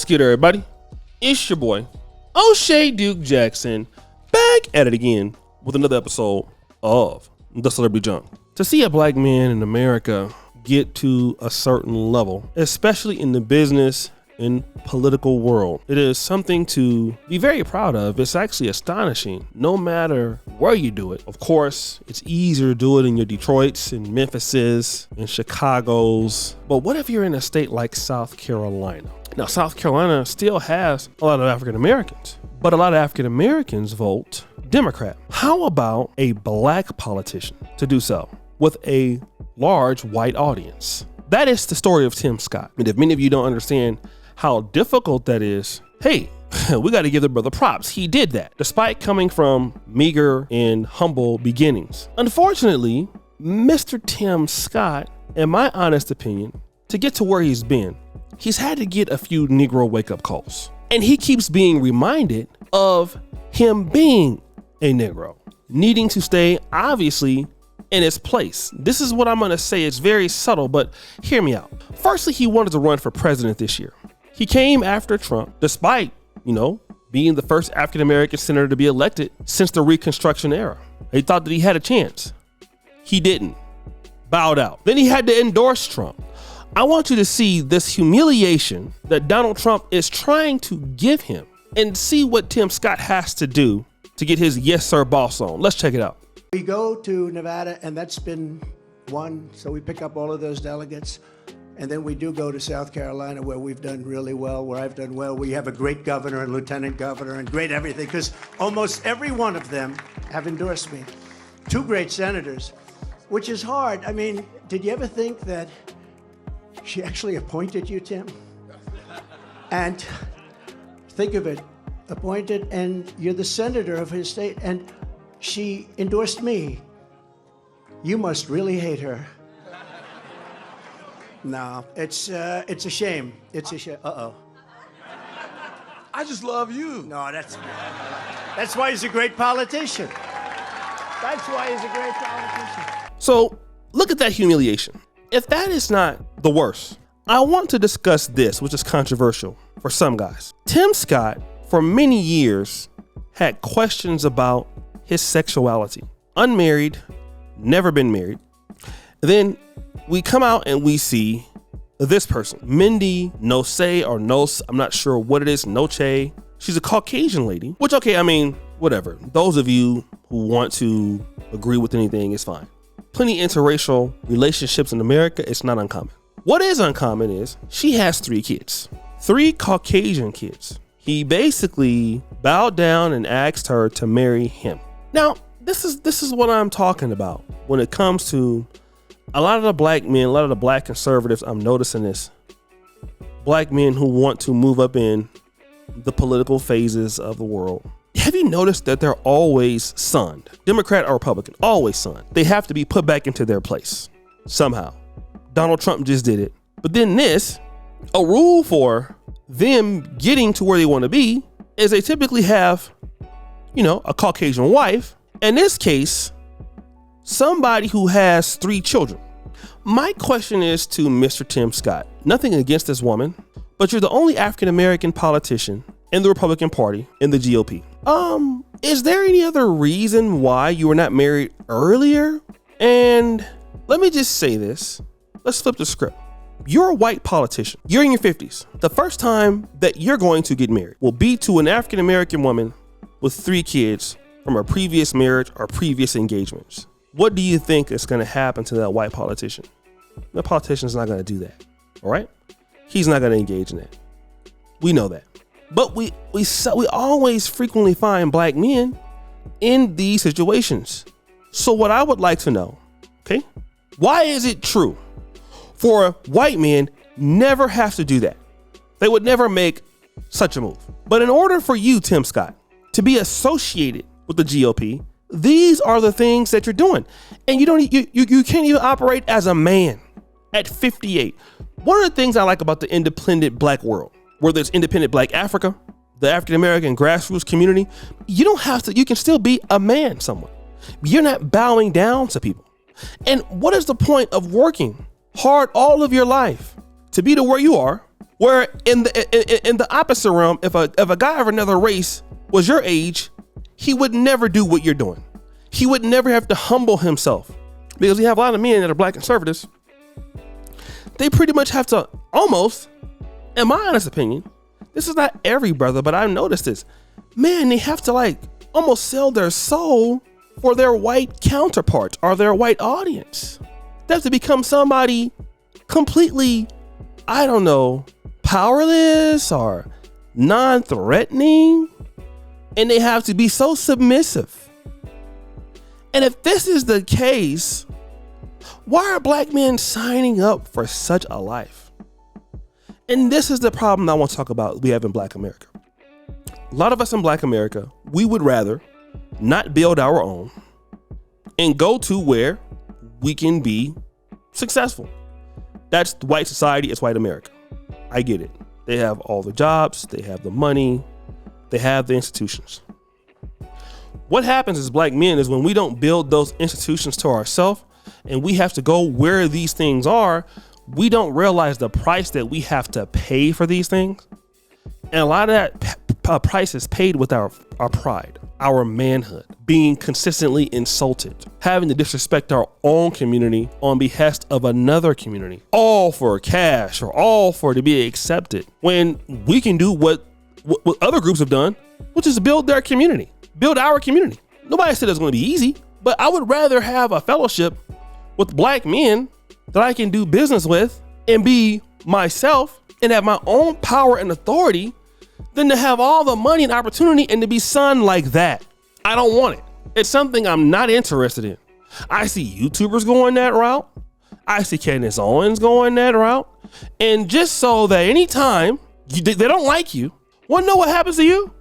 What's good, everybody? It's your boy, O'Shea Duke Jackson, back at it again with another episode of The Celebrity Junk. To see a black man in America get to a certain level, especially in the business and political world, it is something to be very proud of. It's actually astonishing, no matter where you do it. Of course, it's easier to do it in your Detroits and Memphises and Chicagos. But what if you're in a state like South Carolina? Now, South Carolina still has a lot of African Americans, but a lot of African Americans vote Democrat. How about a black politician to do so with a large white audience? That is the story of Tim Scott. And if many of you don't understand how difficult that is, hey, we got to give the brother props. He did that despite coming from meager and humble beginnings. Unfortunately, Mr. Tim Scott, in my honest opinion, to get to where he's been, he's had to get a few Negro wake-up calls. And he keeps being reminded of him being a Negro, needing to stay, obviously, in his place. This is what I'm going to say. It's very subtle, but hear me out. Firstly, he wanted to run for president this year. He came after Trump, despite, being the first African-American senator to be elected since the Reconstruction era. He thought that he had a chance. He didn't. Bowed out. Then he had to endorse Trump. I want you to see this humiliation that Donald Trump is trying to give him and see what Tim Scott has to do to get his yes sir boss on. Let's check it out. We go to Nevada, and that's been one, so we pick up all of those delegates. And then we do go to South Carolina, where we've done really well, where I've done well. We have a great governor and lieutenant governor and great everything, because almost every one of them have endorsed me. Two great senators, which is hard. I mean, did you ever think that she actually appointed you, Tim? And think of it, appointed, and you're the senator of his state, and she endorsed me. You must really hate her. No, it's a shame. It's a shame. Uh-oh. I just love you. No, that's why he's a great politician. That's why he's a great politician. So look at that humiliation. If that is not the worst, I want to discuss this, which is controversial for some guys. Tim Scott, for many years, had questions about his sexuality. Unmarried, never been married. Then we come out and we see this person, Mindy Noce or Nose, I'm not sure what it is, Noche. She's a Caucasian lady, which, okay, I mean, whatever. Those of you who want to agree with anything is fine. Plenty of interracial relationships in America, it's not uncommon. What is uncommon is she has 3 kids, 3 Caucasian kids. He basically bowed down and asked her to marry him. Now, this is what I'm talking about when it comes to a lot of the black men, a lot of the black conservatives. I'm noticing this. Black men who want to move up in the political phases of the world. Have you noticed that they're always sunned? Democrat or Republican, always sunned. They have to be put back into their place somehow. Donald Trump just did it. But then a rule for them getting to where they want to be is they typically have, a Caucasian wife. In this case, somebody who has 3 children. My question is to Mr. Tim Scott. Nothing against this woman, but you're the only African-American politician in the Republican Party in the GOP. Is there any other reason why you were not married earlier? And let me just say this. Let's flip the script. You're a white politician. You're in your 50s. The first time that you're going to get married will be to an African-American woman with 3 kids from a previous marriage or previous engagements. What do you think is going to happen to that white politician? The politician's not going to do that. All right? He's not going to engage in that. We know that. But we always frequently find black men in these situations. So what I would like to know, okay? Why is it true for white men never have to do that? They would never make such a move. But in order for you, Tim Scott, to be associated with the GOP, these are the things that you're doing. And you can't even operate as a man at 58. One of the things I like about the independent black world, whether it's independent black Africa, the African-American grassroots community, you can still be a man somewhere. You're not bowing down to people. And what is the point of working hard all of your life to be to where you are Where in the opposite realm, if a guy of another race was your age, he would never do what you're doing. He would never have to humble himself, because you have a lot of men that are black conservatives. They pretty much have to almost, in my honest opinion, this is not every brother, but I've noticed this. Man, they have to like almost sell their soul for their white counterparts or their white audience. They have to become somebody completely, I don't know, powerless or non-threatening. And they have to be so submissive. And if this is the case, why are black men signing up for such a life? And this is the problem I want to talk about we have in black America. A lot of us in black America, we would rather not build our own and go to where we can be successful. That's white society, it's white America. I get it. They have all the jobs, they have the money, they have the institutions. What happens as black men is when we don't build those institutions to ourselves and we have to go where these things are, we don't realize the price that we have to pay for these things. And a lot of that price is paid with our pride, our manhood, being consistently insulted, having to disrespect our own community on behest of another community, all for cash or all for to be accepted, when we can do what other groups have done, which is build their community, build our community. Nobody said it's going to be easy, but I would rather have a fellowship with black men that I can do business with and be myself and have my own power and authority than to have all the money and opportunity and to be son like that. I don't want it. It's something I'm not interested in. I see YouTubers going that route. I see Candace Owens going that route. And just so that anytime they don't like you, want to know what happens to you?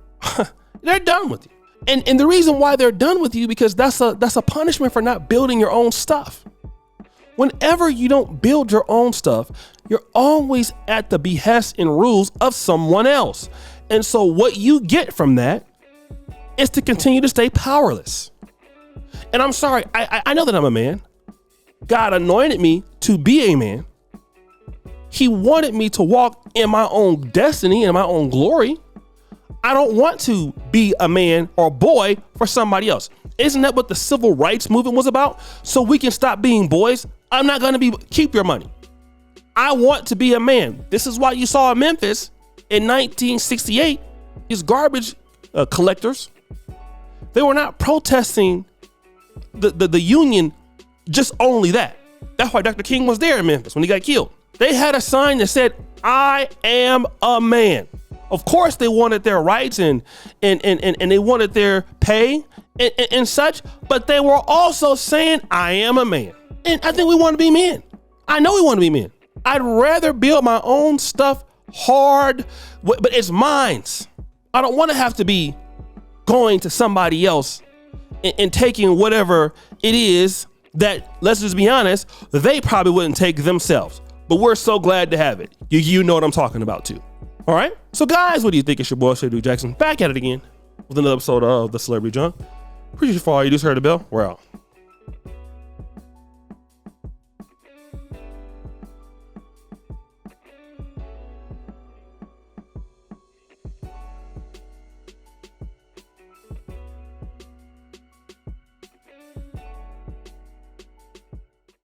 They're done with you. And the reason why they're done with you, because that's a punishment for not building your own stuff. Whenever you don't build your own stuff, you're always at the behest and rules of someone else. And so what you get from that is to continue to stay powerless. And I'm sorry, I know that I'm a man. God anointed me to be a man. He wanted me to walk in my own destiny and my own glory. I don't want to be a man or a boy for somebody else. Isn't that what the civil rights movement was about? So we can stop being boys. I'm not going to keep your money. I want to be a man. This is why you saw in Memphis in 1968, these garbage collectors, they were not protesting the union, just only that. That's why Dr. King was there in Memphis when he got killed. They had a sign that said, "I am a man." Of course, they wanted their rights and they wanted their pay and such, but they were also saying, "I am a man." And I think we want to be men. I know we want to be men. I'd rather build my own stuff hard, but it's mine. I don't want to have to be going to somebody else and taking whatever it is that, let's just be honest, they probably wouldn't take themselves. But we're so glad to have it. You know what I'm talking about too. All right. So guys, what do you think? It's your boy, Shady Jackson, back at it again with another episode of The Celebrity Junk. Appreciate you for all you do. Heard the bell. We're out.